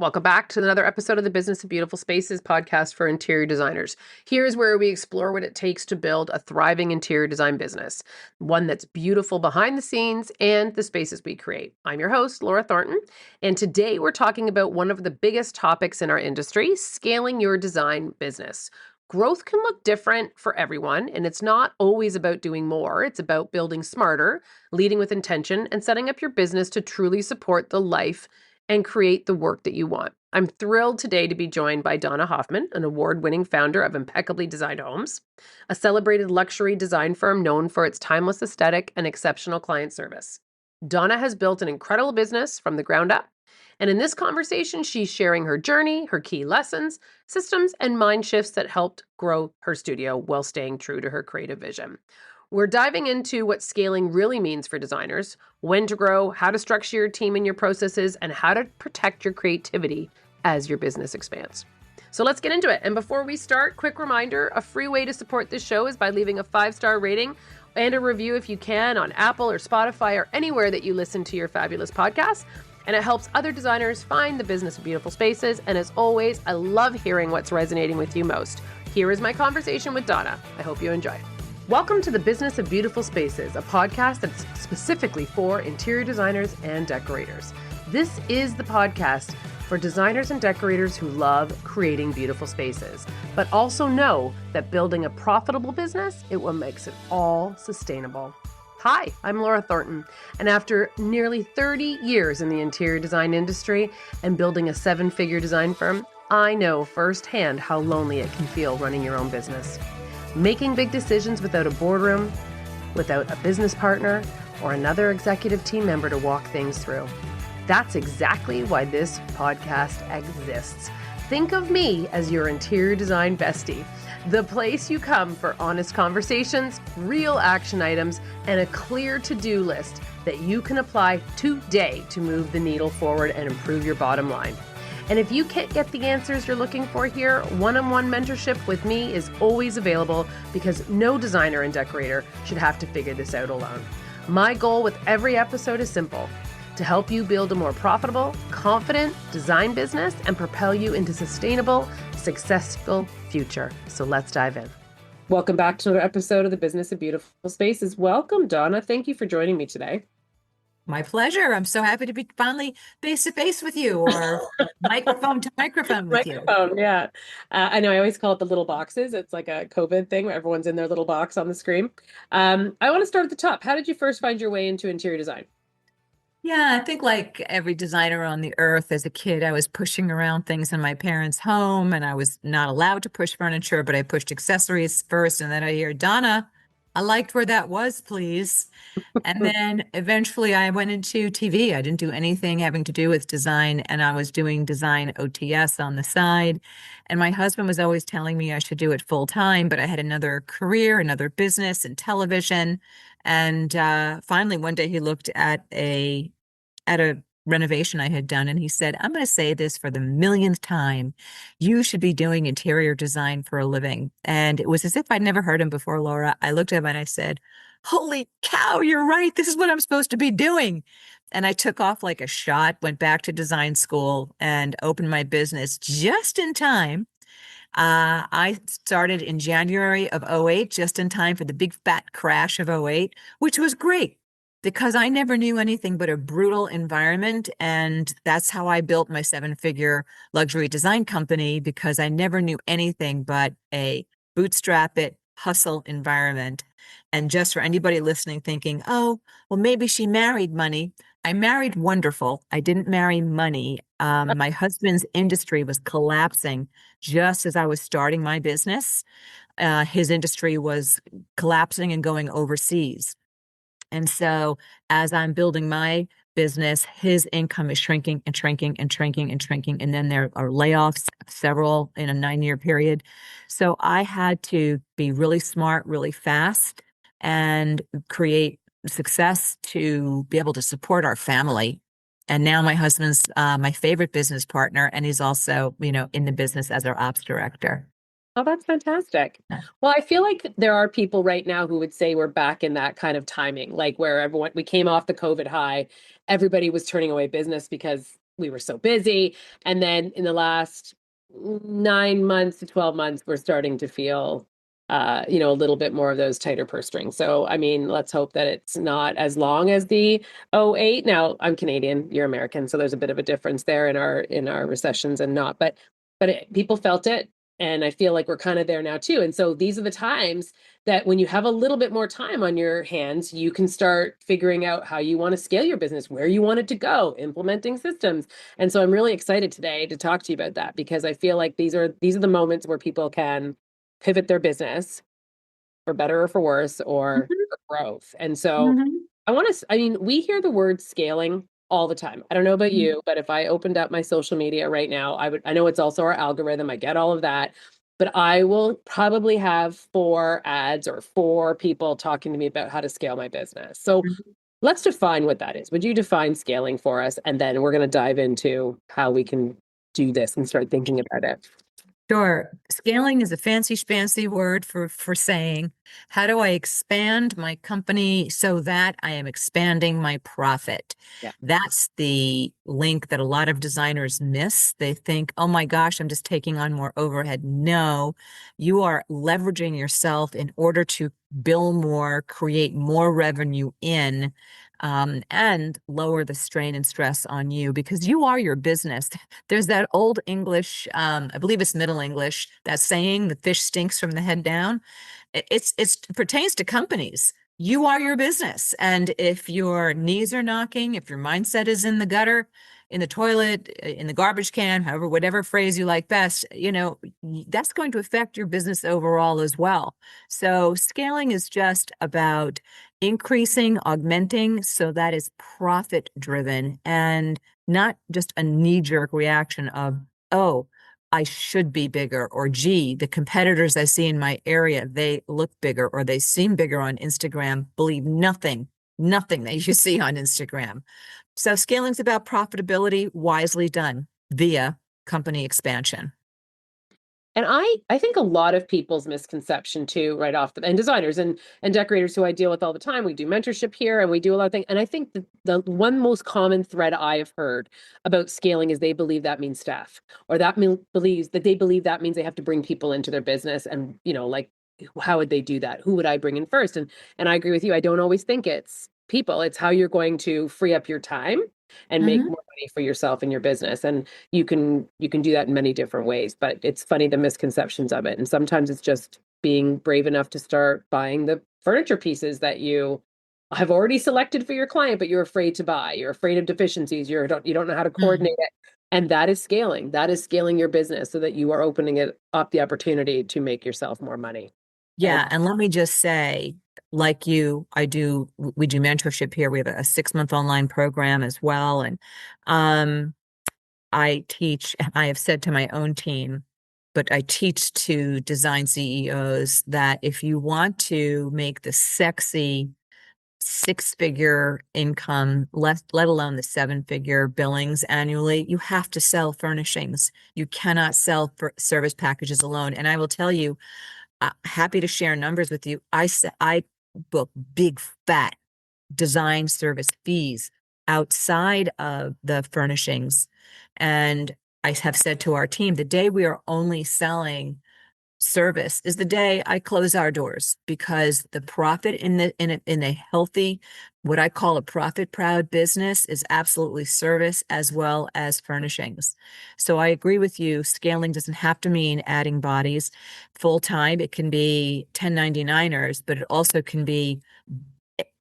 Welcome back to another episode of the Business of Beautiful Spaces podcast for interior designers. Here's where we explore what it takes to build a thriving interior design business, one that's beautiful behind the scenes and the spaces we create. I'm your host, Laura Thornton, and today we're talking about one of the biggest topics in our industry, scaling your design business. Growth can look different for everyone, and it's not always about doing more. It's about building smarter, leading with intention, and setting up your business to truly support the life and create the work that you want. I'm thrilled today to be joined by Donna Hoffman, an award-winning founder of Impeccably Designed Homes, a celebrated luxury design firm known for its timeless aesthetic and exceptional client service. Donna has built an incredible business from the ground up, and in this conversation, she's sharing her journey, her key lessons, systems, and mind shifts that helped grow her studio while staying true to her creative vision. We're diving into what scaling really means for designers, when to grow, how to structure your team and your processes, and how to protect your creativity as your business expands. So let's get into it. And before we start, quick reminder, a free way to support this show is by leaving a 5-star rating and a review if you can on Apple or Spotify or anywhere that you listen to your fabulous podcasts. And it helps other designers find the business of beautiful spaces. And as always, I love hearing what's resonating with you most. Here is my conversation with Donna. I hope you enjoy. Welcome to the Business of Beautiful Spaces, a podcast that's specifically for interior designers and decorators. This is the podcast for designers and decorators who love creating beautiful spaces, but also know that building a profitable business, it will makes it all sustainable. Hi, I'm Laura Thornton, and after nearly 30 years in the interior design industry and building a 7-figure design firm, I know firsthand how lonely it can feel running your own business. Making big decisions without a boardroom, without a business partner, or another executive team member to walk things through. That's exactly why this podcast exists. Think of me as your interior design bestie, the place you come for honest conversations, real action items, and a clear to-do list that you can apply today to move the needle forward and improve your bottom line. And if you can't get the answers you're looking for here, one-on-one mentorship with me is always available because no designer and decorator should have to figure this out alone. My goal with every episode is simple: to help you build a more profitable, confident design business and propel you into sustainable, successful future. So let's dive in. Welcome back to another episode of the Business of Beautiful Spaces. Welcome, Donna. Thank you for joining me today. My pleasure. I'm so happy to be finally face to face with you, or microphone to microphone with you. Microphone, yeah. I know I always call it the little boxes. It's like a COVID thing where everyone's in their little box on the screen. I want to start at the top. How did you first find your way into interior design? Yeah, I think like every designer on the earth, as a kid, I was pushing around things in my parents' home, and I was not allowed to push furniture, but I pushed accessories first. And then I hear, Donna, I liked where that was, please. And then eventually I went into TV. I didn't do anything having to do with design, and I was doing design OTS on the side. And my husband was always telling me I should do it full time, but I had another career, another business in television. And finally, one day he looked at a renovation I had done, and he said, I'm going to say this for the millionth time. You should be doing interior design for a living. And it was as if I'd never heard him before, Laura. I looked at him and I said, holy cow, you're right. This is what I'm supposed to be doing. And I took off like a shot, went back to design school and opened my business just in time. I started in January of '08, just in time for the big fat crash of '08, which was great because I never knew anything but a brutal environment. And that's how I built my 7-figure luxury design company, because I never knew anything but a bootstrap it, hustle environment. And just for anybody listening thinking, oh, well, maybe she married money. I married wonderful. I didn't marry money. My husband's industry was collapsing just as I was starting my business. His industry was collapsing and going overseas. And so as I'm building my business, his income is shrinking and shrinking and shrinking and shrinking. And then there are layoffs, several in a 9-year period. So I had to be really smart, really fast, and create success to be able to support our family. And now my husband's my favorite business partner, and he's also, in the business as our ops director. Oh, that's fantastic. Well, I feel like there are people right now who would say we're back in that kind of timing, like where we came off the COVID high, everybody was turning away business because we were so busy. And then in the last 9 months to 12 months, we're starting to feel a little bit more of those tighter purse strings. So, I mean, let's hope that it's not as long as the '08. Now, I'm Canadian, you're American, so there's a bit of a difference there in our recessions and not. But people felt it, and I feel like we're kind of there now too. And so these are the times that when you have a little bit more time on your hands, you can start figuring out how you want to scale your business, where you want it to go, implementing systems. And so I'm really excited today to talk to you about that because I feel like these are the moments where people can pivot their business for better or for worse or Mhm. for growth. And so Mhm. I mean, we hear the word scaling all the time. I don't know about you, but if I opened up my social media right now, I know it's also our algorithm. I get all of that, but I will probably have 4 ads or 4 people talking to me about how to scale my business. So Mhm. let's define what that is. Would you define scaling for us? And then we're going to dive into how we can do this and start thinking about it. Sure. Scaling is a fancy schmancy word for saying, how do I expand my company so that I am expanding my profit? Yeah. That's the link that a lot of designers miss. They think, oh my gosh, I'm just taking on more overhead. No, you are leveraging yourself in order to bill more, create more revenue in, and lower the strain and stress on you because you are your business. There's that old English, I believe it's Middle English, that saying, the fish stinks from the head down. It pertains to companies. You are your business. And if your knees are knocking, if your mindset is in the gutter, in the toilet, in the garbage can, however, whatever phrase you like best, that's going to affect your business overall as well. So scaling is just about increasing, augmenting, so that is profit driven and not just a knee-jerk reaction of, oh, I should be bigger, or gee, the competitors I see in my area, they look bigger or they seem bigger on Instagram. Believe nothing that you see on Instagram. So scaling is about profitability wisely done via company expansion. And I think a lot of people's misconception too, right off the and designers and decorators who I deal with all the time, we do mentorship here and we do a lot of things. And I think the one most common thread I have heard about scaling is they believe that means staff, or believes that they believe that means they have to bring people into their business. And like how would they do that? Who would I bring in first? And I agree with you. I don't always think it's people. It's how you're going to free up your time and make Mhm. more money for yourself and your business. And you can do that in many different ways, but it's funny the misconceptions of it. And sometimes it's just being brave enough to start buying the furniture pieces that you have already selected for your client, but you're afraid to buy. You're afraid of deficiencies. You don't know how to Mm. coordinate it. And that is scaling. That is scaling your business so that you are opening it up the opportunity to make yourself more money. And Yeah, and let me just say, like you, we do mentorship here. We have a 6-month online program as well. And um, I have said to my own team, but I teach to design CEOs that if you want to make the sexy 6-figure income, let alone the 7-figure billings annually, you have to sell furnishings. You cannot sell for service packages alone. And I will tell you, happy to share numbers with you. I book big fat design service fees outside of the furnishings. And I have said to our team, the day we are only selling service is the day I close our doors because the profit in a healthy, what I call a profit proud business is absolutely service as well as furnishings. So I agree with you. Scaling doesn't have to mean adding bodies full time. It can be 1099ers, but it also can be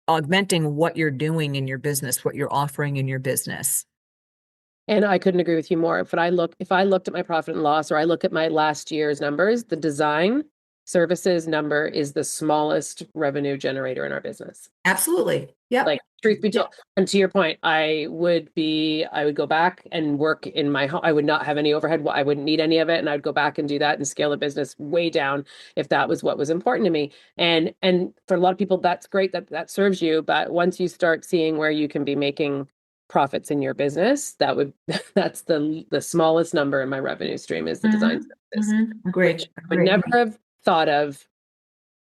augmenting what you're doing in your business, what you're offering in your business. And I couldn't agree with you more. If I looked at my profit and loss, or I look at my last year's numbers, the design services number is the smallest revenue generator in our business. Absolutely. Yep. Like, truth be Yep. told, and to your point, I would go back and work in my home. I would not have any overhead. I wouldn't need any of it. And I'd go back and do that and scale the business way down if that was what was important to me. And for a lot of people, that's great that that serves you. But once you start seeing where you can be making profits in your business, that's the smallest number in my revenue stream is the design Hmm. services, Hmm. which Agree. I would Agree. never have thought of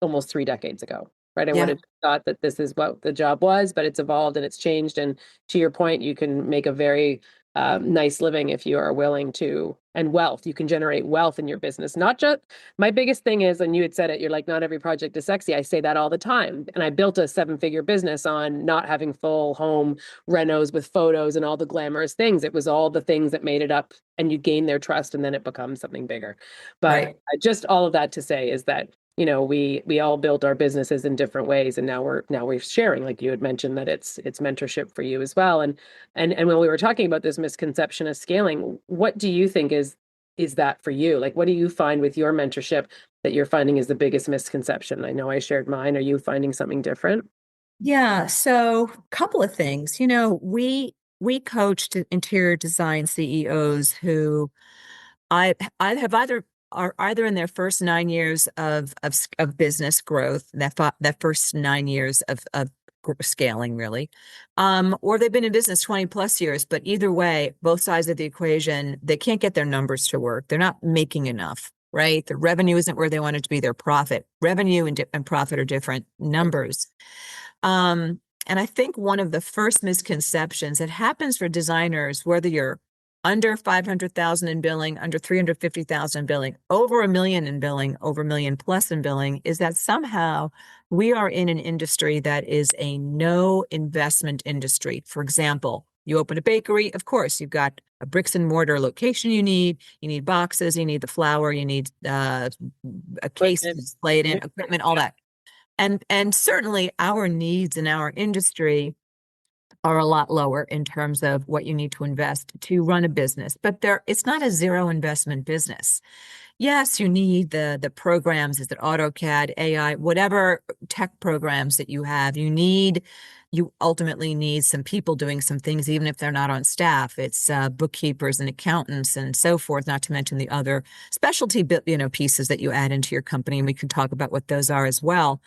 almost 3 decades ago, right? I would Yeah. have thought that this is what the job was, but it's evolved and it's changed. And to your point, you can make a very nice living if you are willing to, and wealth. You can generate wealth in your business. Not just, my biggest thing is, and you had said it, you're like, not every project is sexy. I say that all the time. And I built a 7-figure business on not having full home renos with photos and all the glamorous things. It was all the things that made it up, and you gain their trust, and then it becomes something bigger. But Right. just all of that to say is that, we all built our businesses in different ways, and now we're sharing, like you had mentioned, that it's mentorship for you as well. And when we were talking about this misconception of scaling, what do you think is that for you? Like, what do you find with your mentorship that you're finding is the biggest misconception? I know I shared mine. Are you finding something different? Yeah, so a couple of things. We coached interior design CEOs who I have either are either in their first 9 years of business growth, that first 9 years of scaling really, or they've been in business 20 plus years. But either way, both sides of the equation, they can't get their numbers to work. They're not making enough, right? The revenue isn't where they want it to be. Their profit, revenue and profit are different numbers. And I think one of the first misconceptions that happens for designers, whether you're under 500,000 in billing, under 350,000 in billing, over a million in billing, over a million plus in billing, is that somehow we are in an industry that is a no investment industry. For example, you open a bakery, of course, you've got a bricks and mortar location you need boxes, you need the flour, you need a case to Equipment. display it in, equipment, all that. And certainly our needs in our industry are a lot lower in terms of what you need to invest to run a business. But it's not a zero investment business. Yes, you need the programs, is it AutoCAD, AI, whatever tech programs that you have, you ultimately need some people doing some things, even if they're not on staff. It's bookkeepers and accountants and so forth, not to mention the other specialty pieces that you add into your company. And we can talk about what those are as well.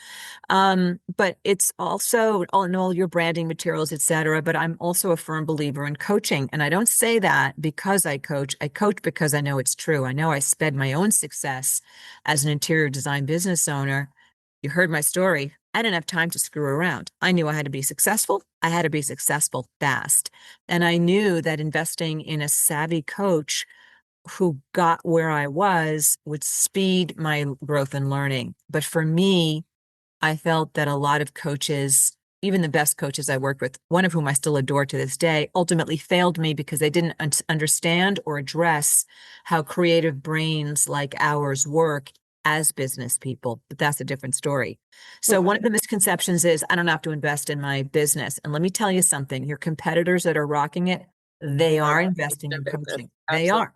But it's also all in all your branding materials, et cetera. But I'm also a firm believer in coaching. And I don't say that because I coach. I coach because I know it's true. I know I sped my own success as an interior design business owner. You heard my story. I didn't have time to screw around. I knew I had to be successful. I had to be successful fast. And I knew that investing in a savvy coach who got where I was would speed my growth and learning. But for me, I felt that a lot of coaches, even the best coaches I worked with, one of whom I still adore to this day, ultimately failed me because they didn't understand or address how creative brains like ours work as business people. But that's a different story. So one of the misconceptions is I don't have to invest in my business. And let me tell you something, your competitors that are rocking it, they are investing Their in business. coaching. They Absolutely. are.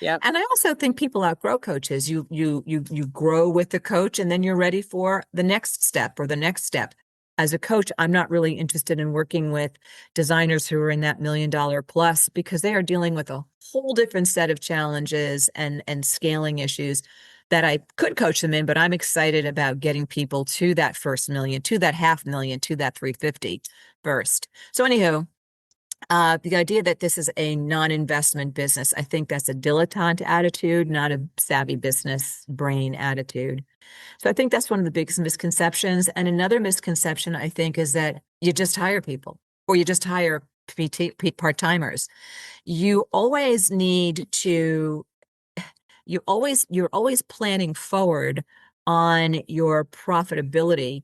Yep. And I also think people outgrow coaches. You grow with the coach and then you're ready for the next step or the next step. As a coach, I'm not really interested in working with designers who are in that $1 million plus because they are dealing with a whole different set of challenges and scaling issues that I could coach them in, but I'm excited about getting people to that first million, to that 500,000, to that 350 first. So anywho, the idea that this is a non-investment business, I think that's a dilettante attitude, not a savvy business brain attitude. So I think that's one of the biggest misconceptions. And another misconception, I think, is that you just hire people or you just hire part-timers. You always need to, you're always planning forward on your profitability.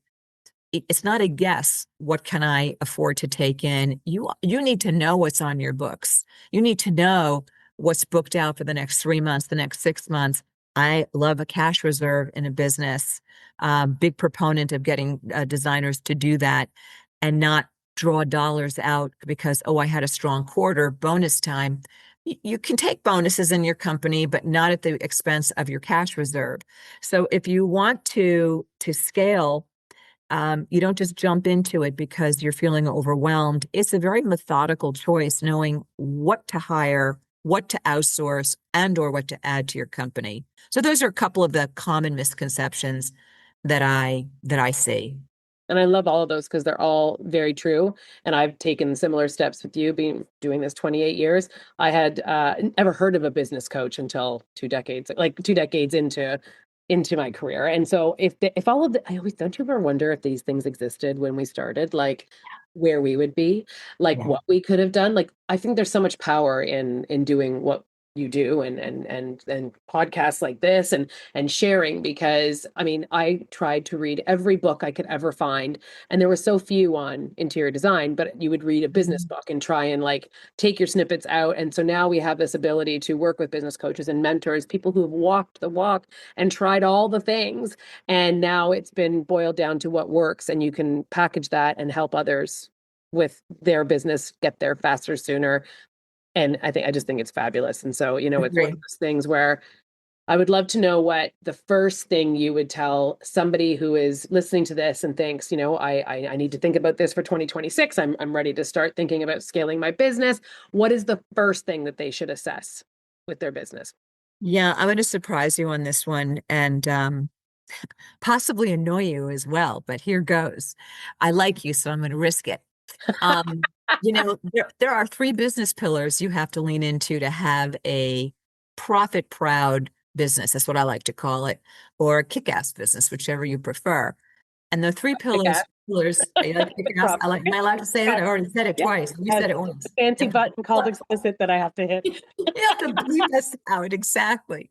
It's not a guess. What can I afford to take in? You need to know what's on your books. You need to know what's booked out for the next 3 months, the next 6 months. I love a cash reserve in a business. Big proponent of getting designers to do that and not draw dollars out because, oh, I had a strong quarter, bonus time. You can take bonuses in your company, but not at the expense of your cash reserve. So if you want to scale, you don't just jump into it because you're feeling overwhelmed. It's a very methodical choice, knowing what to hire, what to outsource, and or what to add to your company. So those are a couple of the common misconceptions that I see. And I love all of those because they're all very true. And I've taken similar steps with you, being doing this 28 years. I had never heard of a business coach until 2 decades, like 2 decades into into my career. And so if all of the, I always don't you ever wonder if these things existed when we started, like where we would be, like Yeah. what we could have done. Like I think there's so much power in doing what you do and podcasts like this and sharing because I mean I tried to read every book I could ever find and there were so few on interior design, but you would read a business Mhm. book and try and like take your snippets out. And so now we have this ability to work with business coaches and mentors, people who have walked the walk and tried all the things. And now it's been boiled down to what works, and you can package that and help others with their business get there faster, sooner. And I just think it's fabulous. And so, it's one of Agree. those things where I would love to know what the first thing you would tell somebody who is listening to this and thinks, I need to think about this for 2026. I'm ready to start thinking about scaling my business. What is the first thing that they should assess with their business? Yeah, I'm going to surprise you on this one and possibly annoy you as well, but here goes. I like you, so I'm going to risk it. Um, there are three business pillars you have to lean into to have a profit proud business. That's what I like to call it, or a kick-ass business, whichever you prefer. And the three I guess. pillars, I like kick-ass. I like, am I allowed to say that? I already said it Yeah. twice. You Has said it a once. fancy You have to, button called explicit that I have to hit. you have to bleep us out. Exactly.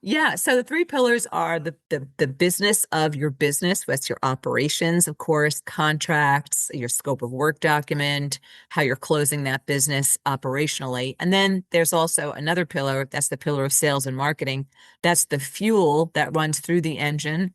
Yeah. So the three pillars are the business of your business. That's your operations, of course, contracts, your scope of work document, how you're closing that business operationally. And then there's also another pillar. That's the pillar of sales and marketing. That's the fuel that runs through the engine.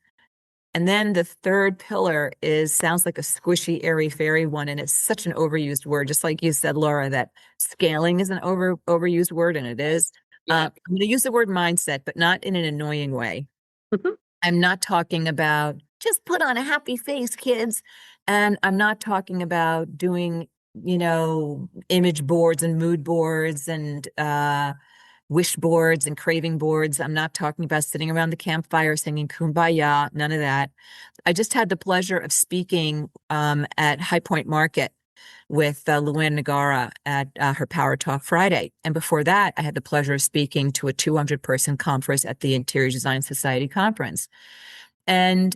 And then the third pillar is sounds like a squishy, airy fairy one, and it's such an overused word, just like you said, Laura, that scaling is an overused word, and it is. Yeah. I'm going to use the word mindset, but not in an annoying way. Mhm. I'm not talking about just put on a happy face, kids. And I'm not talking about doing, image boards and mood boards and wish boards and craving boards. I'm not talking about sitting around the campfire singing Kumbaya, none of that. I just had the pleasure of speaking at High Point Market with Luann Nagara at her Power Talk Friday. And before that, I had the pleasure of speaking to a 200-person conference at the Interior Design Society conference. And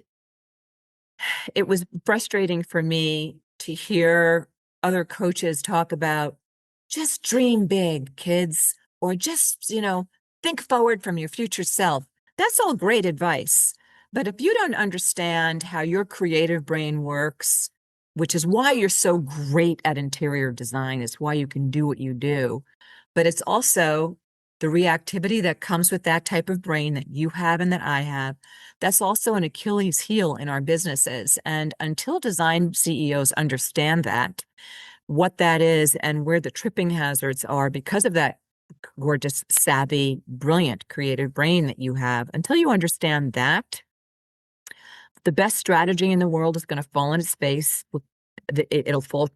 it was frustrating for me to hear other coaches talk about just dream big, kids, or just, think forward from your future self. That's all great advice. But if you don't understand how your creative brain works, which is why you're so great at interior design, is why you can do what you do. But it's also the reactivity that comes with that type of brain that you have and that I have. That's also an Achilles heel in our businesses. And until design CEOs understand that, what that is and where the tripping hazards are because of that gorgeous, savvy, brilliant creative brain that you have, until you understand that, the best strategy in the world is going to fall on its face. It'll fall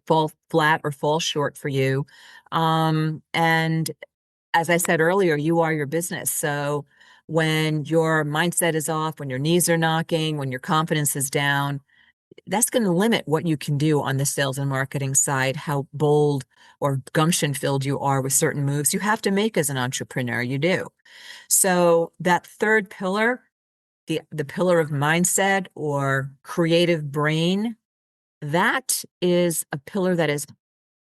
flat or fall short for you. And as I said earlier, you are your business. So when your mindset is off, when your knees are knocking, when your confidence is down, that's going to limit what you can do on the sales and marketing side, how bold or gumption filled you are with certain moves you have to make as an entrepreneur. You do. So that third pillar, the pillar of mindset or creative brain, that is a pillar that is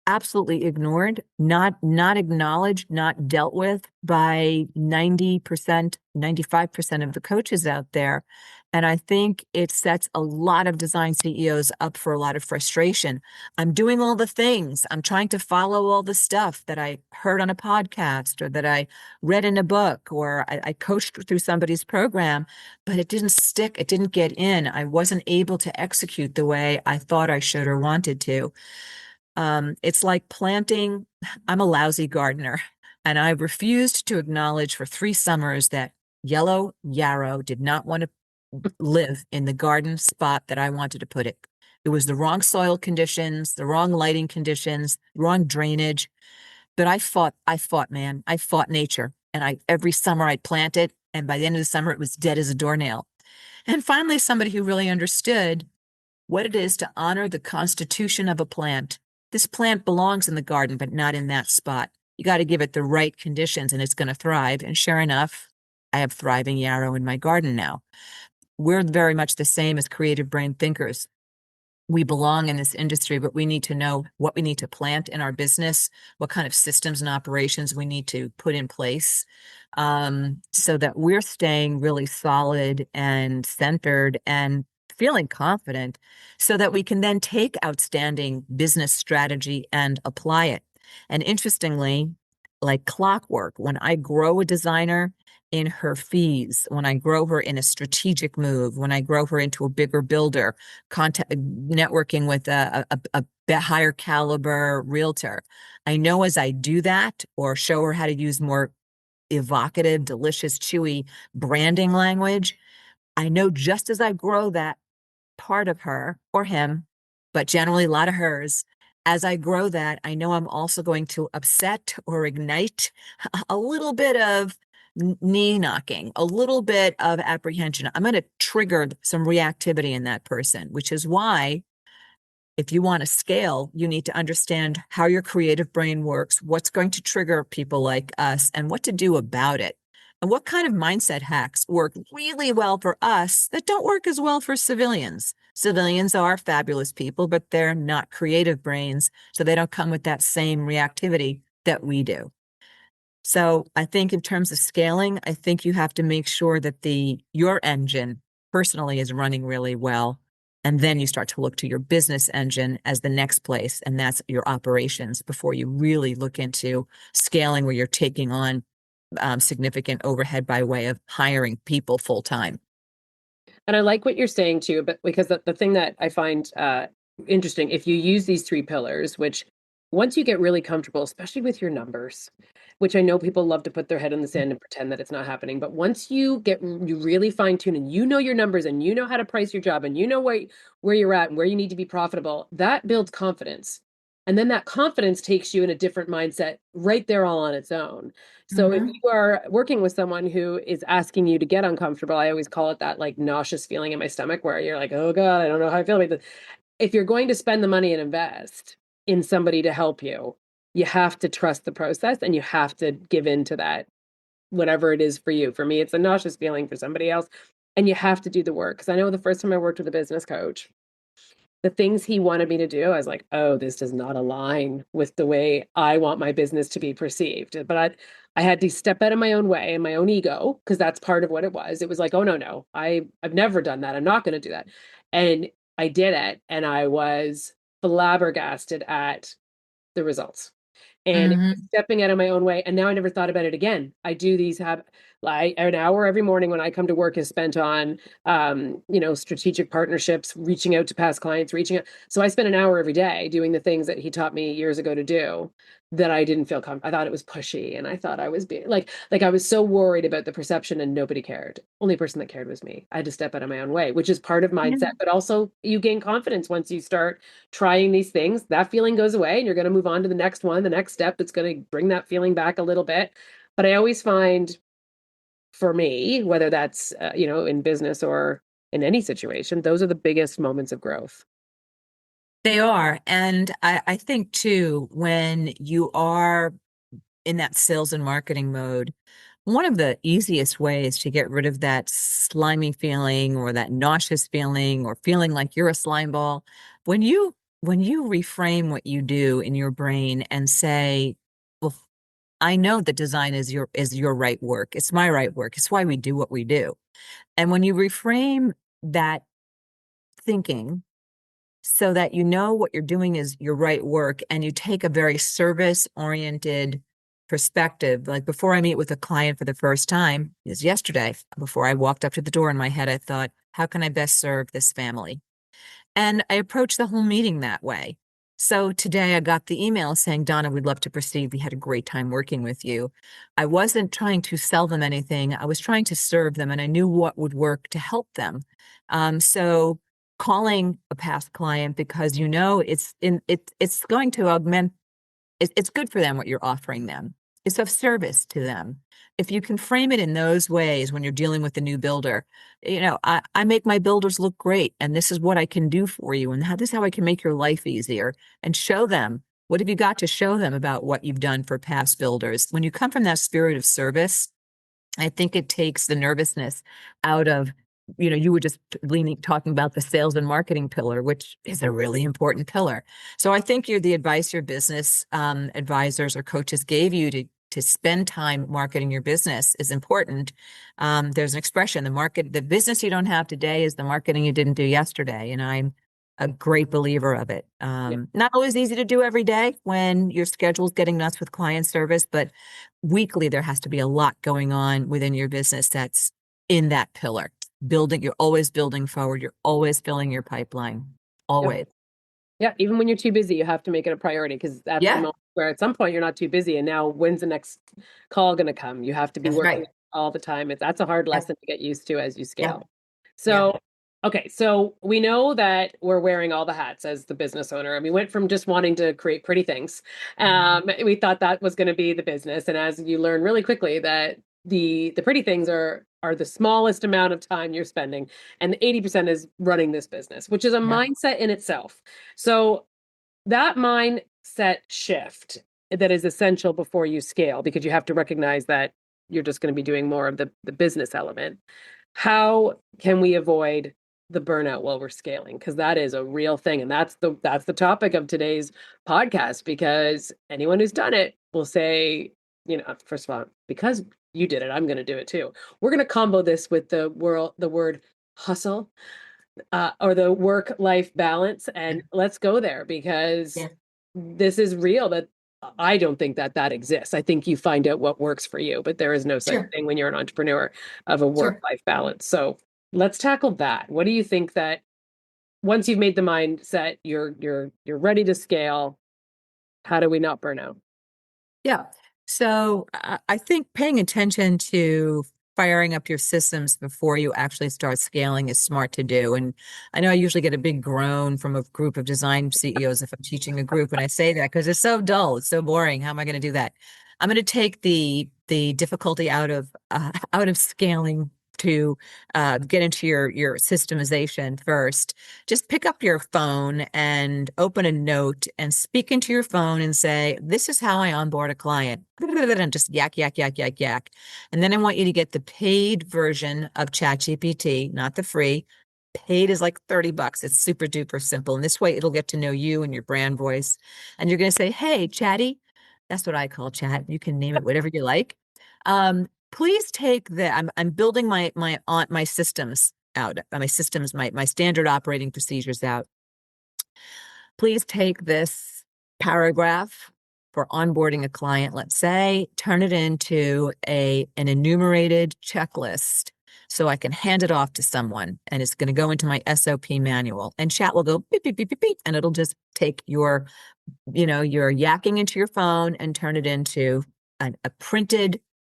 absolutely ignored, not acknowledged, not dealt with by 90%, 95% of the coaches out there. And I think it sets a lot of design CEOs up for a lot of frustration. I'm doing all the things. I'm trying to follow all the stuff that I heard on a podcast or that I read in a book or I coached through somebody's program, but it didn't stick. It didn't get in. I wasn't able to execute the way I thought I should or wanted to. It's like planting. I'm a lousy gardener, and I refused to acknowledge for 3 summers that yellow yarrow did not want to live in the garden spot that I wanted to put it. It was the wrong soil conditions, the wrong lighting conditions, wrong drainage. But I fought, man. I fought nature. And every summer I'd plant it. And by the end of the summer, it was dead as a doornail. And finally, somebody who really understood what it is to honor the constitution of a plant. This plant belongs in the garden, but not in that spot. You got to give it the right conditions and it's going to thrive. And sure enough, I have thriving yarrow in my garden now. We're very much the same as creative brain thinkers. We belong in this industry, but we need to know what we need to plant in our business, what kind of systems and operations we need to put in place, so that we're staying really solid and centered and feeling confident so that we can then take outstanding business strategy and apply it. And interestingly, like clockwork, when I grow a designer in her fees, when I grow her in a strategic move, when I grow her into a bigger builder, contact networking with a higher caliber realtor. I know as I do that or show her how to use more evocative, delicious, chewy branding language, I know just as I grow that part of her or him, but generally a lot of hers, as I grow that, I know I'm also going to upset or ignite a little bit of knee knocking, a little bit of apprehension. I'm going to trigger some reactivity in that person, which is why if you want to scale, you need to understand how your creative brain works, what's going to trigger people like us, and what to do about it. And what kind of mindset hacks work really well for us that don't work as well for civilians. Civilians are fabulous people, but they're not creative brains, so they don't come with that same reactivity that we do. So I think in terms of scaling, I think you have to make sure that your engine personally is running really well. And then you start to look to your business engine as the next place, and that's your operations before you really look into scaling where you're taking on significant overhead by way of hiring people full time. And I like what you're saying too, but because the thing that I find interesting, if you use these three pillars, which once you get really comfortable, especially with your numbers, which I know people love to put their head in the sand and pretend that it's not happening, but once you really fine tune and you know your numbers and you know how to price your job and you know where you're at and where you need to be profitable, that builds confidence. And then that confidence takes you in a different mindset right there all on its own. So if Mhm. you are working with someone who is asking you to get uncomfortable, I always call it that like nauseous feeling in my stomach where you're like, oh God, I don't know how I feel about this. If you're going to spend the money and invest in somebody to help you have to trust the process and you have to give in to that, whatever it is for you. For me, it's a nauseous feeling for somebody else. And you have to do the work. Because I know the first time I worked with a business coach, the things he wanted me to do, I was like, oh, this does not align with the way I want my business to be perceived. But I had to step out of my own way and my own ego, because that's part of what it was. It was like, oh no, no, I've never done that. I'm not going to do that. And I did it, and I was flabbergasted at the results. And it was Mhm. stepping out of my own way. And now I never thought about it again. I do these have like an hour every morning when I come to work is spent on strategic partnerships, reaching out to past clients, reaching out. So I spend an hour every day doing the things that he taught me years ago to do that I didn't feel comfortable. I thought it was pushy and I thought I was being like I was so worried about the perception and nobody cared. Only person that cared was me. I had to step out of my own way, which is part of Yeah. mindset, but also you gain confidence once you start trying these things. That feeling goes away and you're going to move on to the next one, the next step that's going to bring that feeling back a little bit. But I always find for me, whether that's in business or in any situation, those are the biggest moments of growth. They are. And I think too, when you are in that sales and marketing mode, one of the easiest ways to get rid of that slimy feeling or that nauseous feeling or feeling like you're a slime ball, when you reframe what you do in your brain and say, well, I know that design is your right work. It's my right work. It's why we do what we do. And when you reframe that thinking so that you know what you're doing is your right work and you take a very service oriented perspective. Like before I meet with a client for the first time, is yesterday, before I walked up to the door in my head, I thought, how can I best serve this family? And I approached the whole meeting that way. So today I got the email saying, Donna, we'd love to proceed. We had a great time working with you. I wasn't trying to sell them anything. I was trying to serve them and I knew what would work to help them. So calling a past client because you know it's going to augment it's good for them what you're offering them. It's of service to them. If you can frame it in those ways when you're dealing with a new builder, I make my builders look great, and this is what I can do for you, and this is how I can make your life easier, and show them what have you got to show them about what you've done for past builders. When you come from that spirit of service, I think it takes the nervousness out of, you were just talking about the sales and marketing pillar, which is a really important pillar. So I think the advice your business advisors or coaches gave you to spend time marketing your business is important. There's an expression, the business you don't have today is the marketing you didn't do yesterday. And I'm a great believer of it. Yeah. Not always easy to do every day when your schedule's getting nuts with client service, but weekly there has to be a lot going on within your business that's in that pillar. You're always building forward. You're always filling your pipeline. Yep. Always. Yeah. Even when you're too busy, you have to make it a priority because that's the Yeah, moment where at some point you're not too busy. And now when's the next call going to come? You have to be that's working right. all the time. That's a hard Yeah, lesson to get used to as you yeah, scale. yeah. So, okay. So we know that we're wearing all the hats as the business owner. And we went from just wanting to create pretty things. We thought that was going to be the business. And as you learn really quickly that the pretty things are the smallest amount of time you're spending, and the 80% is running this business, which is a Yeah, mindset in itself. So that mindset shift that is essential before you scale, because you have to recognize that you're just going to be doing more of the business element. How can we avoid the burnout while we're scaling? Because that is a real thing. And that's the topic of today's podcast, because anyone who's done it will say, first of all, because you did it, I'm going to do it too. We're going to combo this with the word hustle, or the work-life balance, yeah, and let's go there because yeah. this is real. That I don't think that exists. I think you find out what works for you, but there is no such Sure, thing when you're an entrepreneur of a sure. work-life balance. So let's tackle that. What do you think that once you've made the mindset, you're ready to scale, how do we not burn out? Yeah. So I think paying attention to firing up your systems before you actually start scaling is smart to do. And I know I usually get a big groan from a group of design CEOs if I'm teaching a group, and I say that because it's so dull, it's so boring. How am I going to do that? I'm going to take the difficulty out of scaling to get into your systemization first. Just pick up your phone and open a note and speak into your phone and say, this is how I onboard a client. And just yak, yak, yak, yak, yak. And then I want you to get the paid version of ChatGPT, not the free. Paid is like $30. It's super duper simple. And this way it'll get to know you and your brand voice. And you're going to say, hey, Chatty, that's what I call chat. You can name it whatever you like. Please take I'm building my systems out, my standard operating procedures out. Please take this paragraph for onboarding a client, let's say, turn it into an enumerated checklist so I can hand it off to someone, and it's going to go into my SOP manual, and chat will go beep, beep, beep, beep, beep, and it'll just take your yakking into your phone and turn it into a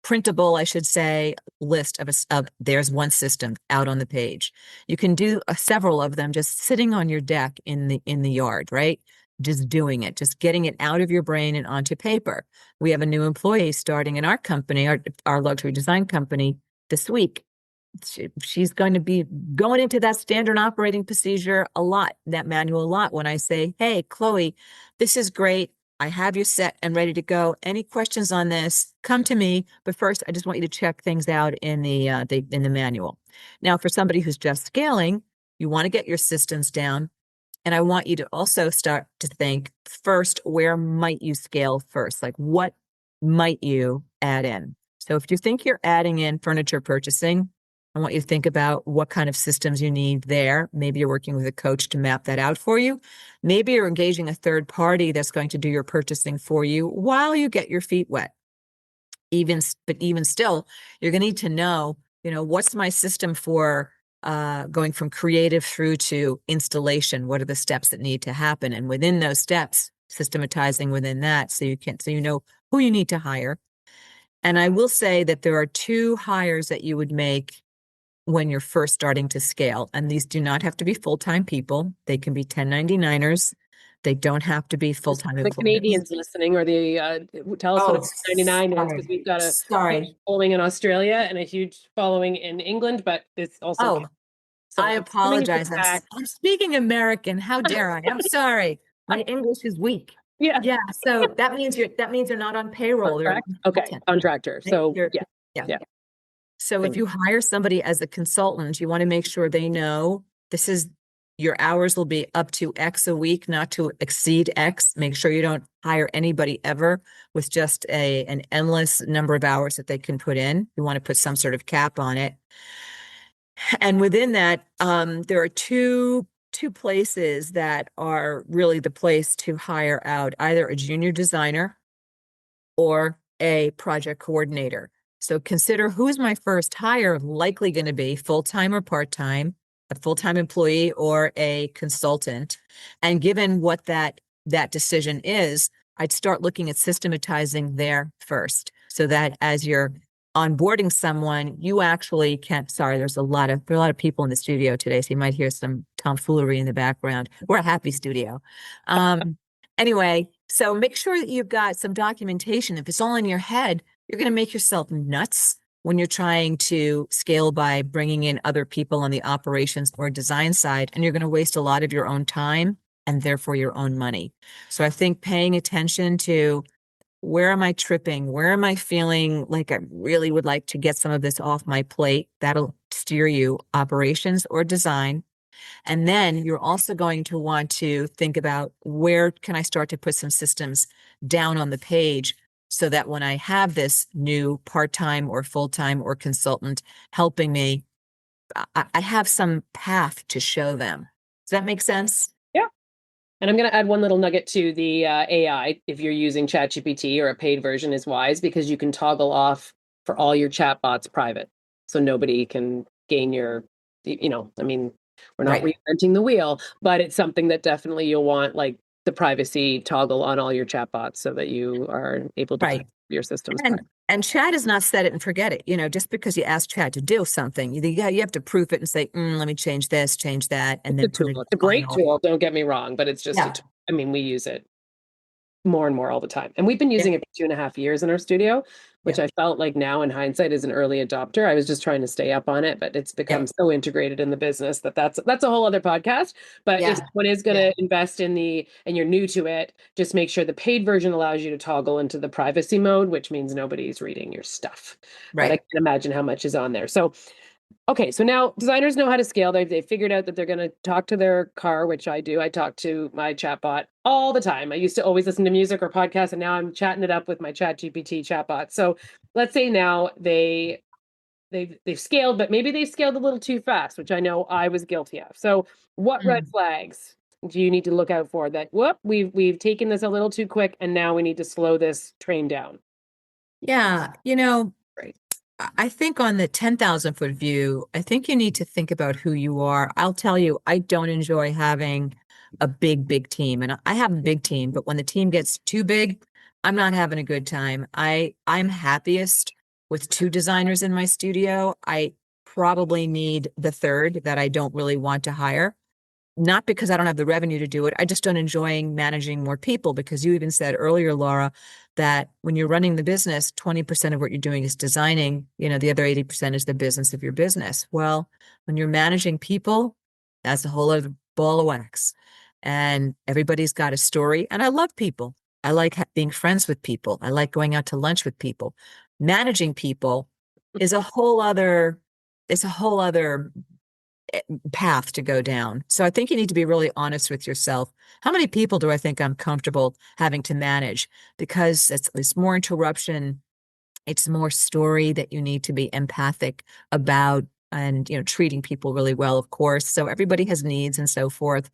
printable, I should say, list of there's one system out on the page. You can do several of them just sitting on your deck in the yard, right? Just doing it, just getting it out of your brain and onto paper. We have a new employee starting in our company, our luxury design company this week. She's going to be going into that standard operating procedure a lot, that manual a lot. When I say, hey, Chloe, this is great. I have you set and ready to go. Any questions on this? Come to me. But first, I just want you to check things out in the manual. Now, for somebody who's just scaling, you want to get your systems down. And I want you to also start to think first, where might you scale first? Like, what might you add in? So if you think you're adding in furniture purchasing, I want you to think about what kind of systems you need there. Maybe you're working with a coach to map that out for you. Maybe you're engaging a third party that's going to do your purchasing for you while you get your feet wet. But even still, you're going to need to know, what's my system for going from creative through to installation? What are the steps that need to happen? And within those steps, systematizing within that so you know who you need to hire. And I will say that there are two hires that you would make when you're first starting to scale. And these do not have to be full-time people. They can be 1099ers. They don't have to be Just full-time the employees. Canadians listening, or the tell us what Oh, a 99 is, because sorry. we've got a huge Sorry. following in Australia and a huge following in England, but it's also Oh, so I I'm assuming it's a apologize. chat. I'm speaking American. How dare I? I'm sorry. My English is weak. Yeah, Yeah, so that means you're not on payroll. You're contract. on Okay, content, contractor. right? So yeah, Yeah. yeah. So if Thank you hire somebody as a consultant, you want to make sure they know this is your hours will be up to X a week, not to exceed X. Make sure you don't hire anybody ever with just an endless number of hours that they can put in. You want to put some sort of cap on it. And within that, there are two places that are really the place to hire out either a junior designer or a project coordinator. So consider who's my first hire likely going to be, full-time or part-time, a full-time employee or a consultant. And given what that decision is, I'd start looking at systematizing there first so that as you're onboarding someone, you actually can, sorry, there are a lot of people in the studio today, so you might hear some tomfoolery in the background. We're a happy studio. Anyway, so make sure that you've got some documentation. If it's all in your head, you're going to make yourself nuts when you're trying to scale by bringing in other people on the operations or design side, and you're going to waste a lot of your own time and therefore your own money. So I think paying attention to where am I tripping? Where am I feeling like I really would like to get some of this off my plate? That'll steer you operations or design. And then you're also going to want to think about where can I start to put some systems down on the page so that when I have this new part-time or full-time or consultant helping me, I have some path to show them. Does that make sense? Yeah. And I'm going to add one little nugget to the AI. If you're using ChatGPT or a paid version is wise because you can toggle off for all your chatbots private. So nobody can gain your, I mean, we're not Right. reinventing the wheel, but it's something that definitely you'll want like the privacy toggle on all your chatbots so that you are able to keep Right. your systems And private. and Chad is not set it and forget it. Just because you ask Chad to do something, you have to proof it and say, let me change this, change that, and It's a then put it tool. It's a on great all. tool, don't get me wrong, but it's just a Yeah. tool. I mean, we use it more and more all the time. And we've been Yeah. using it for 2.5 years in our studio, Yeah. which I felt like now in hindsight is an early adopter. I was just trying to stay up on it, but it's become Yep. so integrated in the business that's a whole other podcast. But if Yeah. someone is going Yeah. to invest and you're new to it, just make sure the paid version allows you to toggle into the privacy mode, which means nobody's reading your stuff. But I Right. can imagine how much is on there. So okay, so now designers know how to scale. They figured out that they're going to talk to their car, which I do. I talk to my chatbot all the time. I used to always listen to music or podcasts, and now I'm chatting it up with my Chat GPT chatbot. So let's say now they've scaled, but maybe they scaled a little too fast, which I know I was guilty of. So what red Mm. flags do you need to look out for that whoop, we've taken this a little too quick and now we need to slow this train down? Yeah. Right. I think on the 10,000 foot view, I think you need to think about who you are. I'll tell you, I don't enjoy having a big team. And I have a big team, but when the team gets too big, I'm not having a good time. I'm happiest with two designers in my studio. I probably need the third that I don't really want to hire. Not because I don't have the revenue to do it. I just don't enjoy managing more people because you even said earlier, Laura, that when you're running the business, 20% of what you're doing is designing. The other 80% is the business of your business. Well, when you're managing people, that's a whole other ball of wax. And everybody's got a story. And I love people. I like being friends with people. I like going out to lunch with people. Managing people is a whole other, it's a whole other path to go down. So I think you need to be really honest with yourself. How many people do I think I'm comfortable having to manage? Because it's more interruption, it's more story that you need to be empathic about and treating people really well, of course. So everybody has needs and so forth.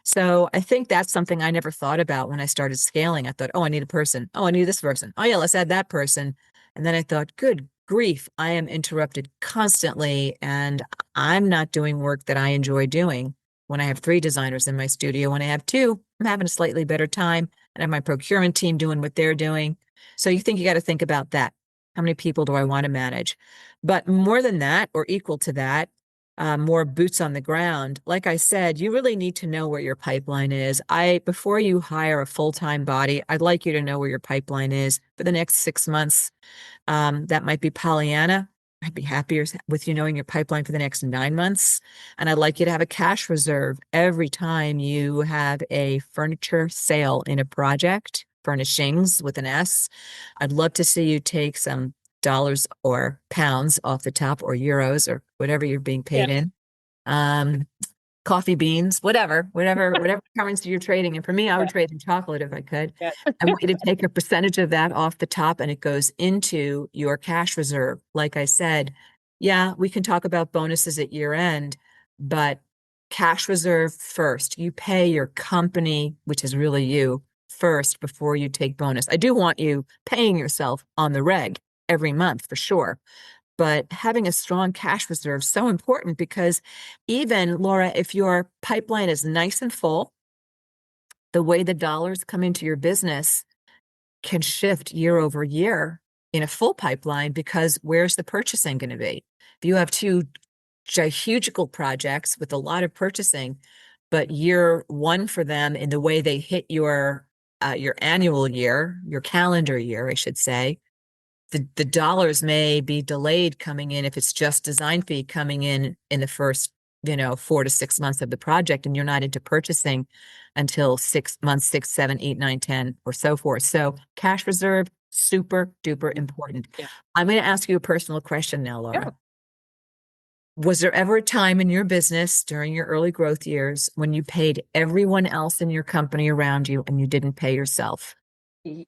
So I think that's something I never thought about when I started scaling. I thought, oh, I need a person. Oh, I need this person. Oh, yeah, let's add that person. And then I thought, good grief, I am interrupted constantly and I'm not doing work that I enjoy doing. When I have three designers in my studio, when I have two, I'm having a slightly better time and I have my procurement team doing what they're doing. So you think you got to think about that. How many people do I want to manage? But more than that, or equal to that, more boots on the ground. Like I said, you really need to know where your pipeline is. Before you hire a full-time body, I'd like you to know where your pipeline is for the next 6 months. That might be Pollyanna. I'd be happier with you knowing your pipeline for the next 9 months. And I'd like you to have a cash reserve every time you have a furniture sale in a project, furnishings with an S. I'd love to see you take some dollars or pounds off the top, or euros, or whatever you're being Yeah. paid in. Um, Coffee beans, whatever currency you're trading. And for me, I would Yeah. trade in chocolate if I could. Yeah. I want you to take a percentage of that off the top and it goes into your cash reserve. Like I said, yeah, we can talk about bonuses at year end, but cash reserve first. You pay your company, which is really you, first before you take bonus. I do want you paying yourself on the reg every month for sure. But having a strong cash reserve is so important because even, Laura, if your pipeline is nice and full, the way the dollars come into your business can shift year over year in a full pipeline because where's the purchasing going to be? If you have two hugical projects with a lot of purchasing, but year one for them in the way they hit your annual year, your calendar year, I should say, the dollars may be delayed coming in if it's just design fee coming in the first 4 to 6 months of the project, and you're not into purchasing until 6 months, 6, 7, 8, 9, 10, or so forth. So cash reserve, super duper important. Yeah. I'm going to ask you a personal question now, Yeah. Laura. Was there ever a time in your business during your early growth years when you paid everyone else in your company around you and you didn't pay yourself?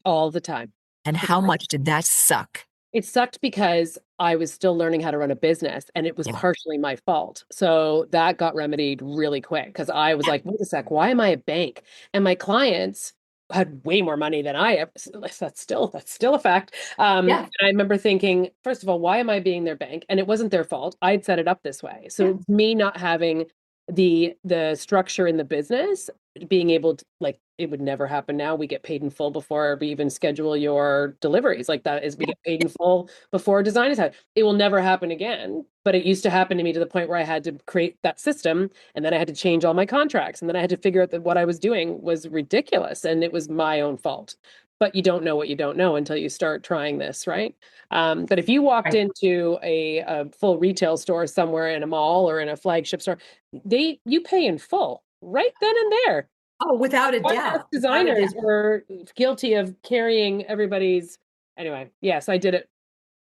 All the time. And how much did that suck? It sucked because I was still learning how to run a business and it was Yeah. partially my fault. So that got remedied really quick because I was like, wait a sec, why am I a bank? And my clients had way more money than I ever. That's still a fact. Yeah. And I remember thinking, first of all, why am I being their bank? And it wasn't their fault. I'd set it up this way. So Yeah. it's me not having the structure in the business, being able to, like, it would never happen now. We get paid in full before we even schedule your deliveries. Like, that is, we get paid in full before design is had. It will never happen again. But it used to happen to me to the point where I had to create that system, and then I had to change all my contracts, and then I had to figure out that what I was doing was ridiculous and it was my own fault. But you don't know what you don't know until you start trying this, right? But if you walked Right. into a full retail store somewhere in a mall or in a flagship store, you pay in full right then and there. Oh, without a Us doubt. Without a doubt. designers were guilty of carrying everybody's. Anyway, yes, I did it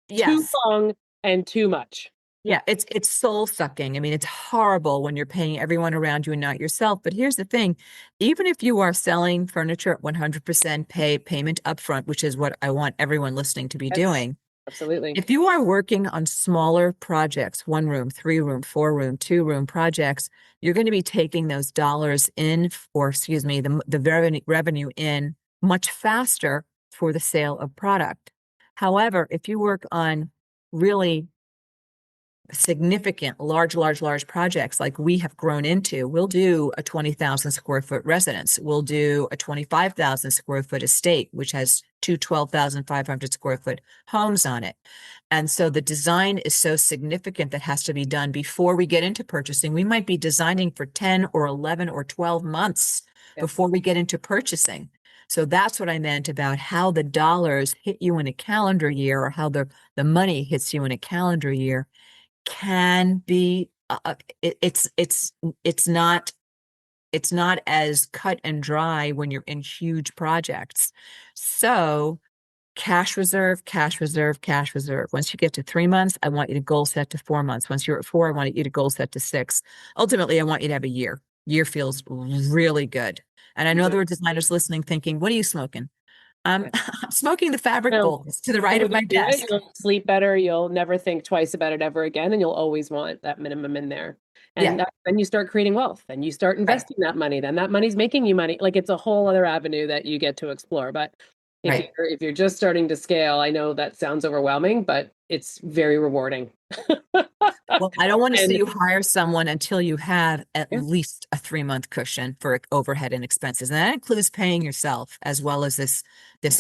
too Yes. long and too much. Yeah, it's soul sucking. I mean, it's horrible when you're paying everyone around you and not yourself. But here's the thing, even if you are selling furniture at 100% payment upfront, which is what I want everyone listening to be Yes, doing, absolutely. if you are working on smaller projects, 1 room, 3 room, 4 room, 2 room projects, you're going to be taking those dollars in, or excuse me, the revenue in much faster for the sale of product. However, if you work on really significant, large projects like we have grown into, we'll do a 20,000 square foot residence. We'll do a 25,000 square foot estate, which has two 12,500 square foot homes on it. And so the design is so significant that has to be done before we get into purchasing. We might be designing for 10 or 11 or 12 months Yes. before we get into purchasing. So that's what I meant about how the dollars hit you in a calendar year, or how the money hits you in a calendar year, can be it's not as cut and dry when you're in huge projects. So cash reserve, cash reserve, cash reserve. Once you get to 3 months, I want you to goal set to 4 months. Once you're at 4, I want you to goal set to 6. Ultimately, I want you to have a year. Year feels really good. And I know there are designers listening thinking, what are you smoking? I'm smoking the fabric No, bowls to the right when of you my do it, desk. you'll sleep better. You'll never think twice about it ever again, and you'll always want that minimum in there. Yeah, And then you start creating wealth, then you start right, investing that money. Then that money's making you money. Like, it's a whole other avenue that you get to explore. But right. if you're just starting to scale, I know that sounds overwhelming, but it's very rewarding. Well, I don't want to see And you hire someone until you have at yeah, least a 3 month cushion for overhead and expenses. And that includes paying yourself as well as this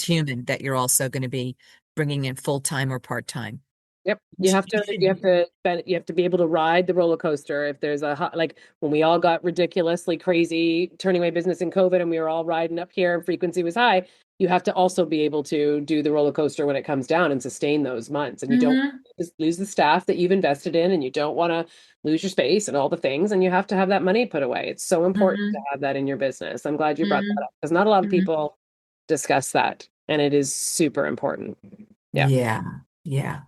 human that you're also going to be bringing in full time or part time. yep, You you have to be able to ride the roller coaster. If there's like when we all got ridiculously crazy turning away business in COVID and we were all riding up here and frequency was high, you have to also be able to do the roller coaster when it comes down and sustain those months. And you don't Mhm, lose the staff that you've invested in, and you don't want to lose your space and all the things, and you have to have that money put away. It's so important to mhm, have that in your business. I'm glad you brought that mhm, up because not a lot of mhm. people discuss that, and it is super important. Yeah. Yeah. Yeah.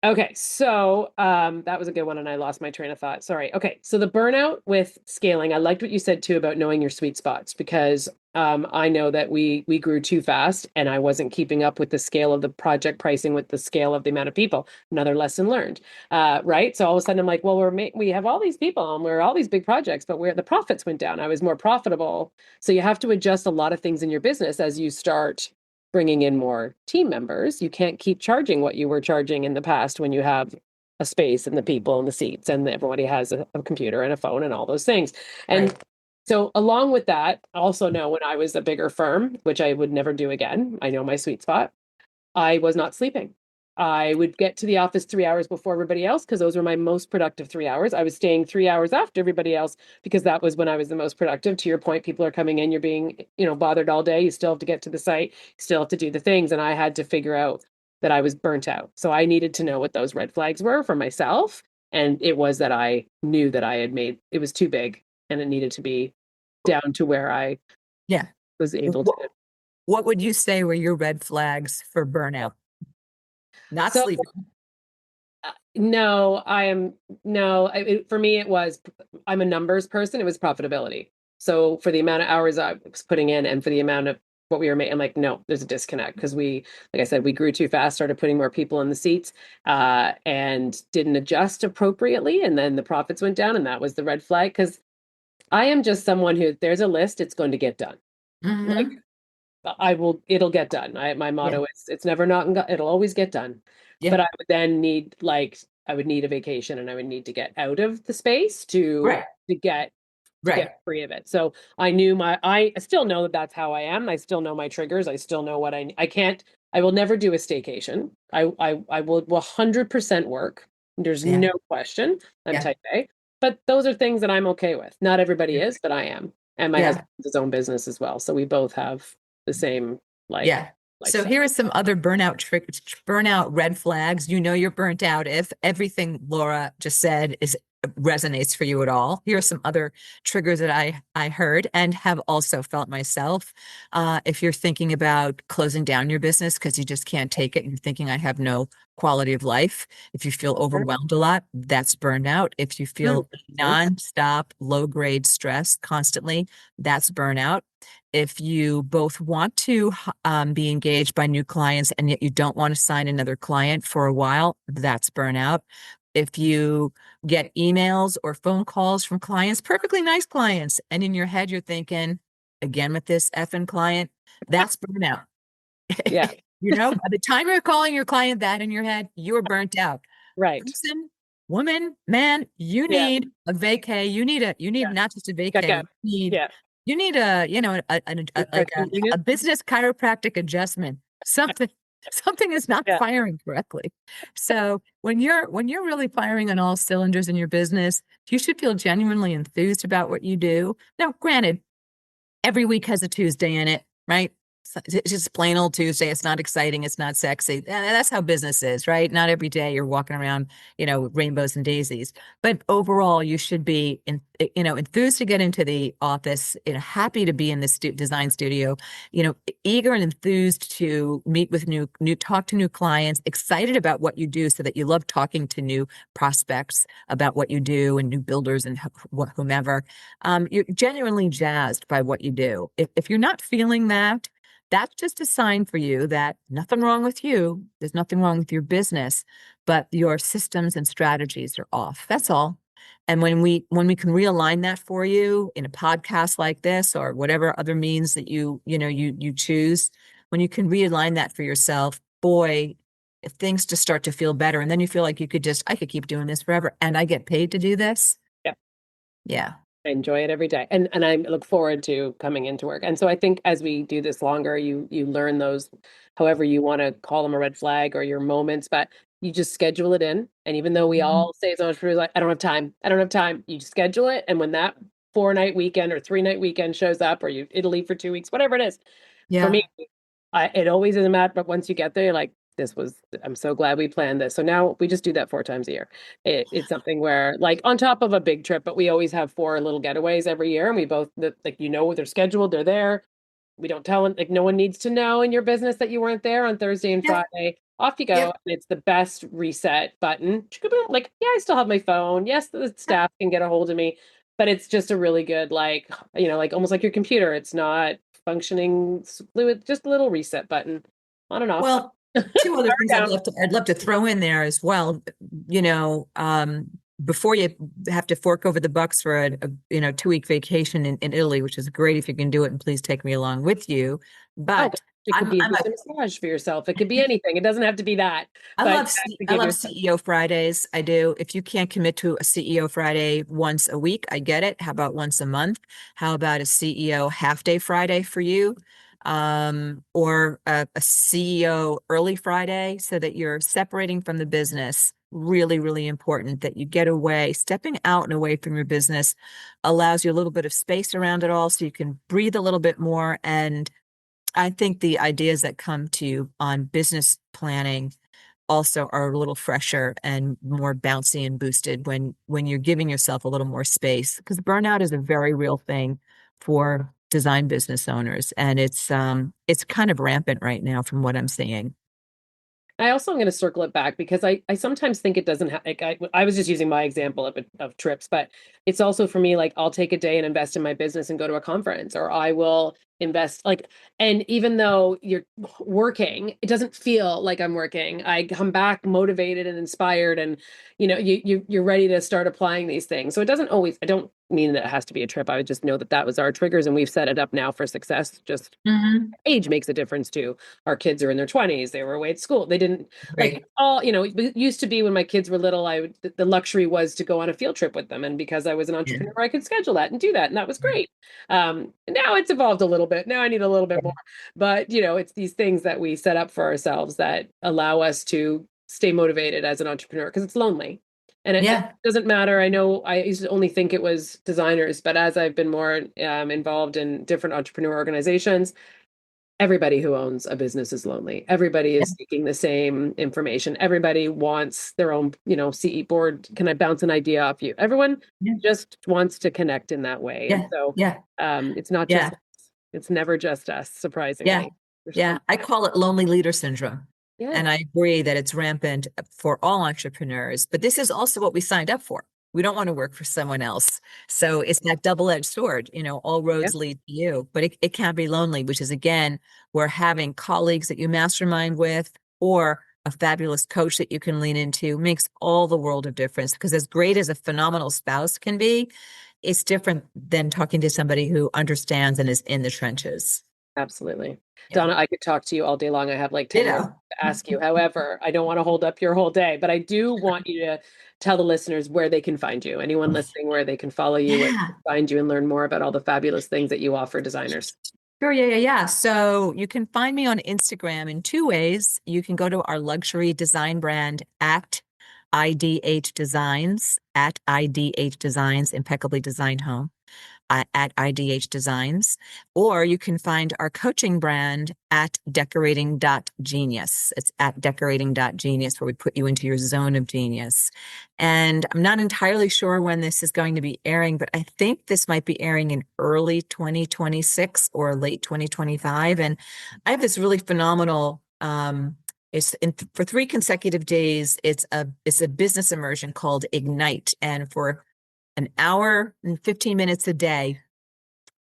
Okay, so that was a good one, and I lost my train of thought. Sorry. Okay, so the burnout with scaling, I liked what you said too about knowing your sweet spots because I know that we grew too fast, and I wasn't keeping up with the scale of the project pricing with the scale of the amount of people. Another lesson learned, right? So all of a sudden, I'm like, well, we have all these people, and we're all these big projects, but where the profits went down, I was more profitable. So you have to adjust a lot of things in your business as you start bringing in more team members. You can't keep charging what you were charging in the past when you have a space and the people and the seats and everybody has a computer and a phone and all those things. And Right. so along with that, I also know when I was a bigger firm, which I would never do again, I know my sweet spot. I was not sleeping. I would get to the office 3 hours before everybody else because those were my most productive 3 hours. I was staying 3 hours after everybody else because that was when I was the most productive. To your point, people are coming in, you're being, bothered all day. You still have to get to the site, you still have to do the things. And I had to figure out that I was burnt out. So I needed to know what those red flags were for myself. And it was that I knew that I had made it was too big and it needed to be down to where I Yeah. was able What, to. what would you say were your red flags for burnout? Not So sleeping. No, I am no. For me, it was I'm a numbers person. It was profitability. So for the amount of hours I was putting in, and for the amount of what we were making, I'm like, no, there's a disconnect because like I said, we grew too fast, started putting more people in the seats, and didn't adjust appropriately, and then the profits went down, and that was the red flag. Because I am just someone who, if there's a list, it's going to get done. Like Hmm. it'll get done. My Yeah. motto is it's never not, it'll always get done. Yeah. But I would then need I would need a vacation and I would need to get out of the space Right. to get Right. free of it. So I knew I still know that that's how I am. I still know my triggers. I still know what I can't, I will never do a staycation. I will 100% work. There's Yeah. no question. I'm Yeah. type A, but those are things that I'm okay with. Not everybody Yeah. is, but I am. And my Yeah. husband has his own business as well. So we both have the same like Yeah. So lifestyle. here are some other burnout red flags. You know you're burnt out if everything Laura just said is resonates for you at all. Here are some other triggers that I heard and have also felt myself. If you're thinking about closing down your business because you just can't take it, and you're thinking I have no quality of life. If you feel overwhelmed a lot, that's burnout. If you feel 100%. nonstop low grade stress constantly, that's burnout. If you both want to be engaged by new clients and yet you don't want to sign another client for a while, that's burnout. If you get emails or phone calls from clients, perfectly nice clients, and in your head you're thinking, again with this effing client, that's burnout. Yeah, By the time you're calling your client that in your head, you're burnt out. right. Person, woman, man, you Yeah, need a vacay. You need yeah. not just a Check vacay. out. Yeah. You need like Refreshing unit. a business chiropractic adjustment. Something is not Yeah. firing correctly. So when you're really firing on all cylinders in your business, you should feel genuinely enthused about what you do. Now, granted, every week has a Tuesday in it, right? It's just plain old Tuesday. It's not exciting. It's not sexy. That's how business is, right? Not every day you're walking around, with rainbows and daisies. But overall, you should be, enthused to get into the office, happy to be in the design studio, eager and enthused to meet with talk to new clients, excited about what you do, so that you love talking to new prospects about what you do and new builders and whomever. You're genuinely jazzed by what you do. If you're not feeling that, that's just a sign for you that nothing wrong with you. There's nothing wrong with your business, but your systems and strategies are off. That's all. And when we can realign that for you in a podcast like this or whatever other means that you choose, when you can realign that for yourself, boy, if things just start to feel better, and then you feel like I could keep doing this forever, and I get paid to do this. Yeah. Yeah. I enjoy it every day. And I look forward to coming into work. And so I think as we do this longer, you learn those, however you want to call them, a red flag or your moments, but you just schedule it in. And even though we Mhm. all say so much, like, I don't have time. I don't have time. You just schedule it. And when that 4 night weekend or 3 night weekend shows up, or you Italy for 2 weeks, whatever it is, for Yeah. me, it always is a matter, but once you get there, you're like, I'm so glad we planned this. So now we just do that 4 times a year. It's something where, like, on top of a big trip, but we always have 4 little getaways every year. And we both, like, they're scheduled, they're there. We don't tell them, like, no one needs to know in your business that you weren't there on Thursday and Yeah. Friday. off you go. Yep. And it's the best reset button. Like, yeah, I still have my phone. Yes, the staff can get a hold of me, but it's just a really good, like, like almost like your computer. It's not functioning fluid, just a little reset button on and off. Well, two other Power things down. I'd love to throw in there as well. You know, before you have to fork over the bucks for a 2-week vacation in Italy, which is great if you can do it, and please take me along with you. Oh, But it could be just a massage for yourself. It could be anything. It doesn't have to be that, but you have to I give love yourself. CEO Fridays. I do. If you can't commit to a CEO Friday once a week, I get it. How about once a month? How about a CEO half day Friday for you? Or a CEO early Friday so that you're separating from the business. Really, really important that you get away. Stepping out and away from your business allows you a little bit of space around it all so you can breathe a little bit more. And I think the ideas that come to you on business planning also are a little fresher and more bouncy and boosted when you're giving yourself a little more space, because burnout is a very real thing for design business owners, and it's kind of rampant right now from what I'm seeing. I also am going to circle it back because I sometimes think it doesn't have, like, I was just using my example of trips, but it's also for me, like, I'll take a day and invest in my business and go to a conference, or I will invest, like, and even though you're working, it doesn't feel like I'm working. I come back motivated and inspired, and you're ready to start applying these things. So it doesn't always, I don't mean that it has to be a trip. I would just know that that was our triggers, and we've set it up now for success. Just Hmm. age makes a difference too. Our kids are in their 20s. They were away at school. They didn't, like, Great. all, it used to be when my kids were little, the luxury was to go on a field trip with them. And because I was an Yeah. entrepreneur, I could schedule that and do that. And that was great. Now it's evolved a little bit. Now I need a little bit more, but it's these things that we set up for ourselves that allow us to stay motivated as an entrepreneur, because it's lonely. And it Yeah. doesn't matter. I know I used to only think it was designers, but as I've been more involved in different entrepreneur organizations, everybody who owns a business is lonely. Everybody Yeah. is seeking the same information. Everybody wants their own, CE board. Can I bounce an idea off you? Everyone Yeah. just wants to connect in that way. And Yeah. so Yeah. it's not Yeah. just, it's never just us, Yeah. surprisingly. There's so Yeah. I call it lonely leader syndrome. yes, And I agree that it's rampant for all entrepreneurs, but this is also what we signed up for. We don't want to work for someone else. So it's that double-edged sword, all yeah, roads lead to you, but it can be lonely, which is again, where having colleagues that you mastermind with or a fabulous coach that you can lean into makes all the world of difference. Because as great as a phenomenal spouse can be, it's different than talking to somebody who understands and is in the trenches. absolutely. Yeah. Donna, I could talk to you all day long. I have like 10 more Ditto. to ask you. However, I don't want to hold up your whole day, but I do want you to tell the listeners where they can find you. Anyone listening, where they can follow you, where they Yeah. can find you and learn more about all the fabulous things that you offer designers. Sure, yeah, yeah, yeah. So you can find me on Instagram in two ways. You can go to our luxury design brand at IDH Designs, at IDH Designs, Impeccably Designed Home, at IDH Designs, or you can find our coaching brand at decorating.genius. It's at decorating.genius, where we put you into your zone of genius. And I'm not entirely sure when this is going to be airing, but I think this might be airing in early 2026 or late 2025. And I have this really phenomenal for 3 consecutive days. It's a business immersion called Ignite, and for an hour and 15 minutes a day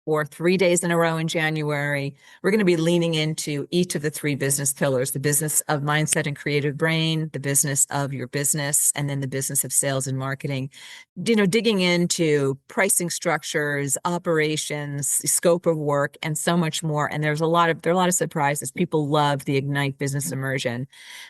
for 3 days in a row in January, we're going to be leaning into each of the three business pillars: the business of mindset and creative brain, the business of your business, and then the business of sales and marketing. Digging into pricing structures, operations, scope of work, and so much more. And there are a lot of surprises. People love the Ignite business immersion.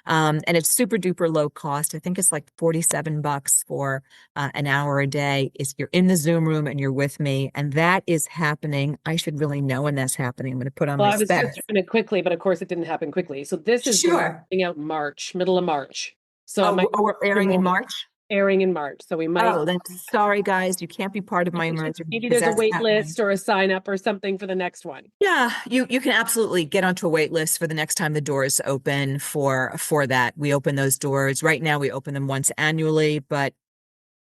And it's super duper low cost. I think it's like $47 for an hour a day. You're in the Zoom room and you're with me, and that is happening. I should really know when that's happening. I'm going to put on Well, my I was just specs. doing it quickly, but of course it didn't happen quickly. So this is going to Sure. be out March, middle of March. So it Oh, might we're airing in March. airing in March. So we might, Oh, then sorry, guys, you can't be part of my immersion maybe because there's a that's wait happening. list or a sign up or something for the next one. Yeah, you can absolutely get onto a wait list for the next time the doors open for that. We open those doors. Right now we open them once annually, but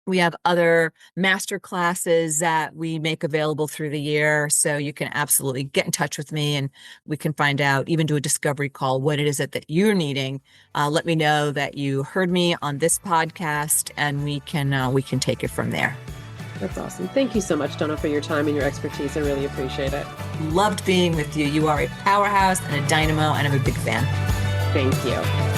We have other master classes that we make available through the year. So you can absolutely get in touch with me and we can find out, even do a discovery call, what it is that you're needing. Let me know that you heard me on this podcast and we can take it from there. That's awesome. Thank you so much, Donna, for your time and your expertise. I really appreciate it. Loved being with you. You are a powerhouse and a dynamo, and I'm a big fan. Thank you.